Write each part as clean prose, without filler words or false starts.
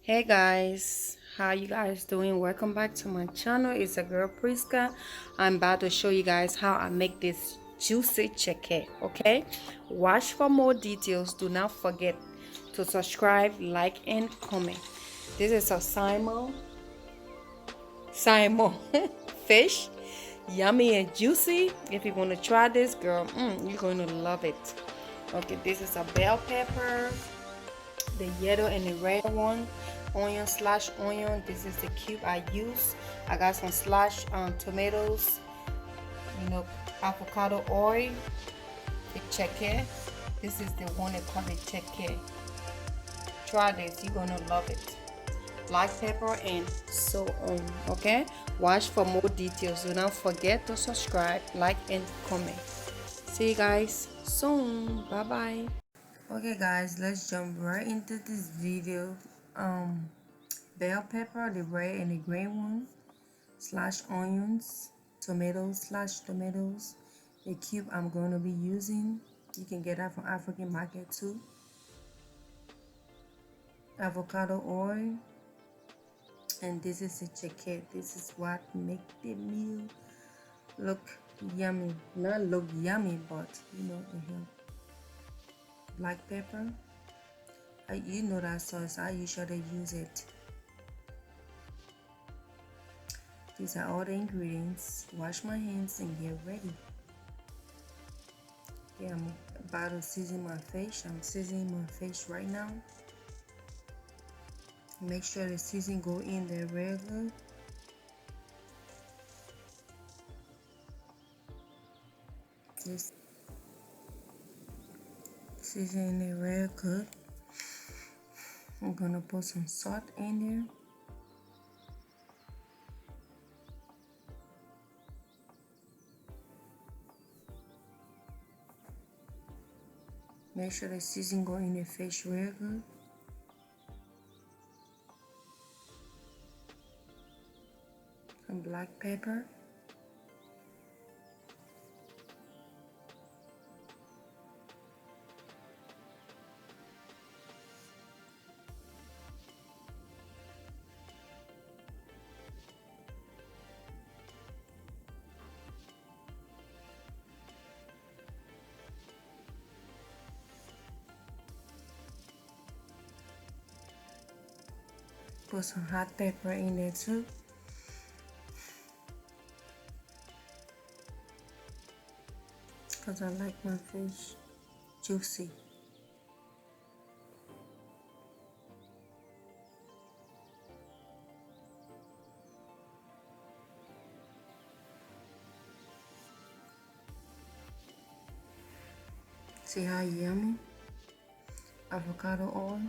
Hey guys, how you guys doing? Welcome back to my channel. It's a girl Priska. I'm about to show you guys how I make this juicy chicken. Okay, watch for more details. Do not forget to subscribe, like, and comment. This is a Simon fish, yummy and juicy. If you want to try this, girl, you're going to love it. Okay, this is a bell pepper, the yellow and the red one, onion slash onion. This is the cube I use. I got some slash tomatoes, you know, avocado oil, the cheque. This is the one they call the cheque. Try this, you're gonna love it. Black pepper and so on. Okay, watch for more details. Do not forget to subscribe, like, and comment. See you guys soon. Bye bye. Okay guys, let's jump right into this video. Bell pepper, the red and the green one, slash onions, tomatoes slash tomatoes, the cube I'm going to be using. You can get that from African market too. Avocado oil, and this is a chicken. This is what make the meal look yummy. Not look yummy, but you know it help. Black pepper, you know that sauce. I usually use it. These are all the ingredients. Wash my hands and get ready. Okay, I'm about to season my fish. I'm seasoning my fish right now. Make sure the seasoning go in there real good. Just season it real good. I'm gonna put some salt in there. Make sure the seasoning go in the fish real good. Some black pepper. Put some hot pepper in there too. Because I like my fish juicy. See how yummy? Avocado oil.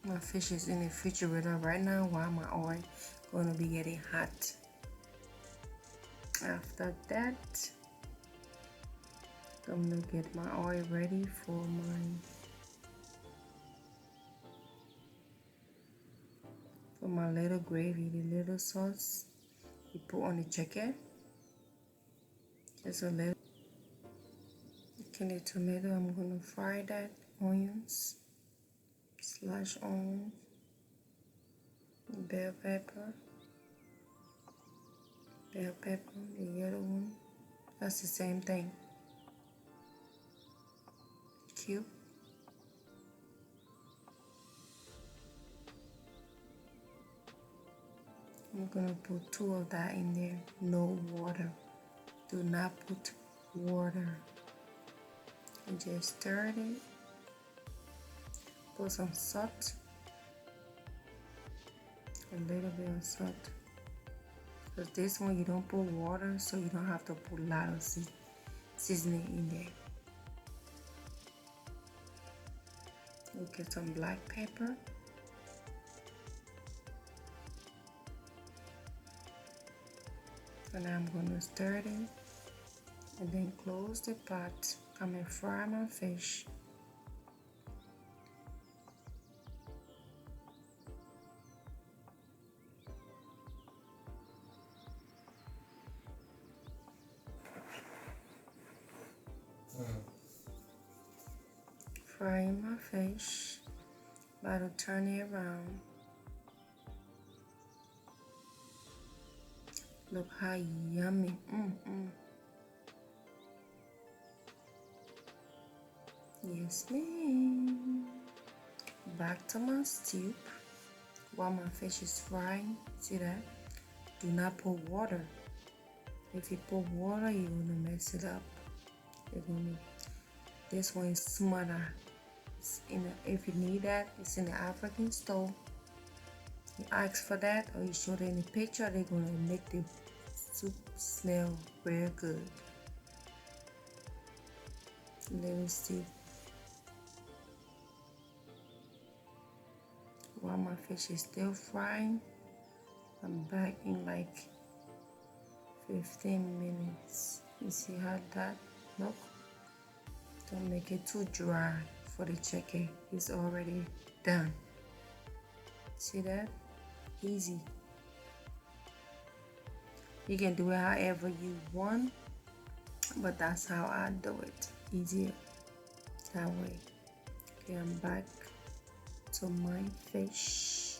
My fish is in the refrigerator right now while my oil gonna be getting hot. After that, I'm gonna get my oil ready for my little gravy, the little sauce you put on the chicken. Just a little. Okay, the tomato, I'm gonna fry that. Onions, slash onions, bell pepper, the yellow one. That's the same thing. Cube. I'm gonna put 2 of that in there. No water. Do not put water. And just stir it. Put some salt. A little bit of salt. Because this one you don't put water, so you don't have to put a lot of seasoning in there. We'll get some black pepper. So now I'm going to stir it and then close the pot. I'm going to fry my fish. Frying my fish. About to turn it around. Look how yummy. Yes, ma'am. Back to my stew. While my fish is frying, see that? Do not put water. If you put water, you're gonna mess it up. This one is smaller. If you need that, it's in the African store. You ask for that or you show them in the picture, they're gonna make the soup smell real good. Let me see. While my fish is still frying, I'm back in like 15 minutes. You see how that look? Don't make it too dry for the chicken. It's already done. See that? Easy. You can do it however you want, but that's how I do it. Easier that way. Okay, I'm back to my fish.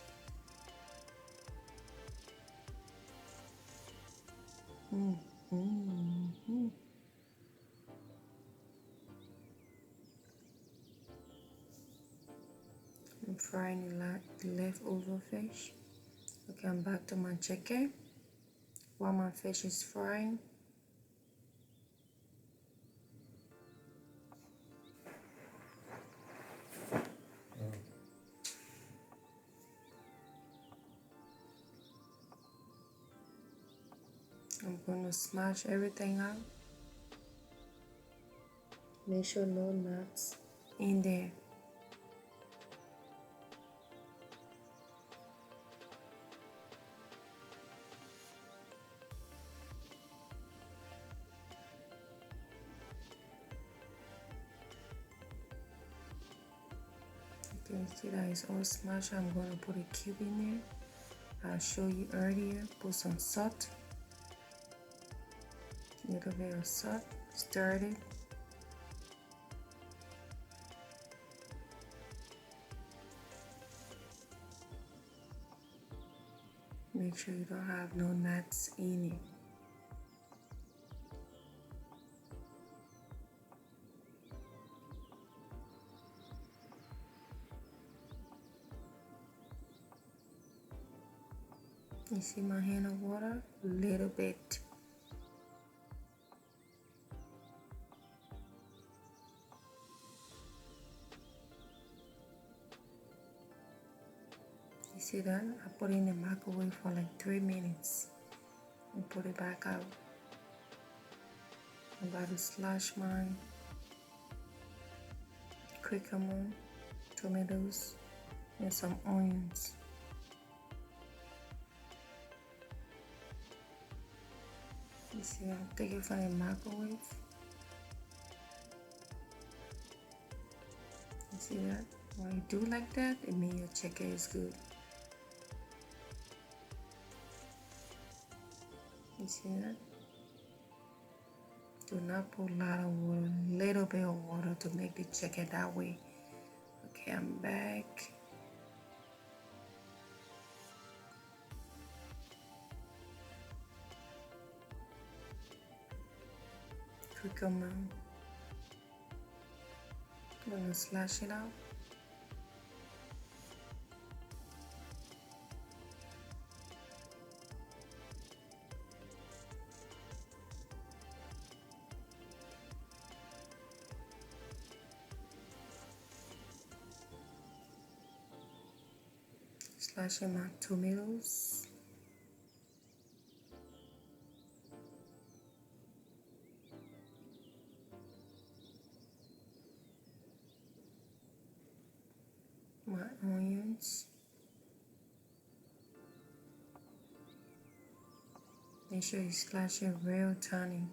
I'm frying the leftover fish. Okay, I'm back to my chicken. While my fish is frying, I'm gonna smash everything out. Make sure no nuts in there. Okay, see that it's all smashed. I'm gonna put a cube in there. I'll show you earlier. Put some salt. A little bit of salt. Stir it. Make sure you don't have no nuts in it. You see my hand of water? A little bit. You see that? I put it in the microwave for like 3 minutes and put it back out. I'm about to slash my cucumber, tomatoes, and some onions. You see, I'm taking it from the microwave. You see that? When you do like that, it means your chicken is good. You see that? Do not put a lot of water, little bit of water to make the chicken that way. Okay, I'm back. Cucumber. I'm gonna slash it out. Slashing my tomatoes. My onions. Make sure you slash it real tiny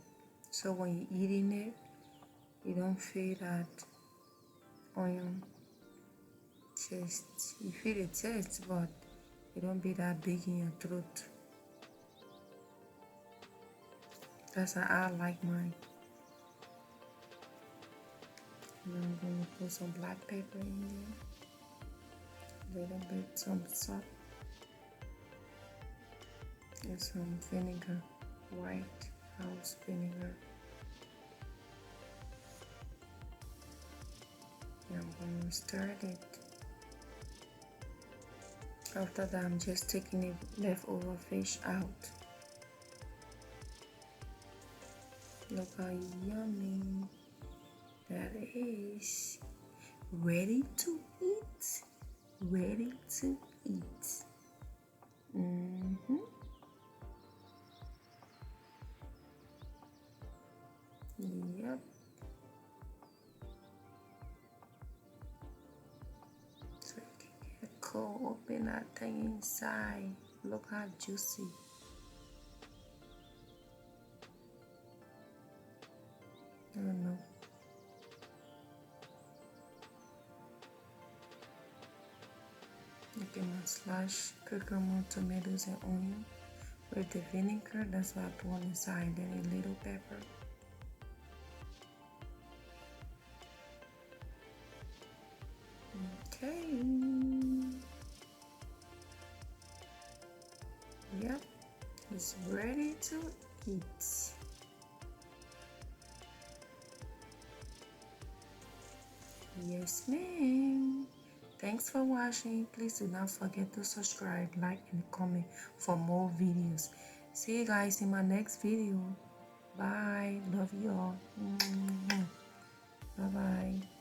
so when you're eating it, you don't feel that onion taste. You feel the taste, but it don't be that big in your throat. That's how I like mine. And I'm going to put some black pepper in there, a little bit, some salt, and some vinegar, white house vinegar. And I'm going to stir it. After that, I'm just taking the leftover fish out. Look how yummy that is. Ready to eat. Ready to eat. Yep. So you can get cold, open that thing inside. Look how juicy. I don't know. You can slash cucumber, tomatoes, and onion with the vinegar. That's what I put on the side. Then a little pepper. Okay. Yep. It's ready to eat. Yes, ma'am. Thanks for watching. Please do not forget to subscribe, like, and comment for more videos. See you guys in my next video. Bye. Love you all. Bye-bye.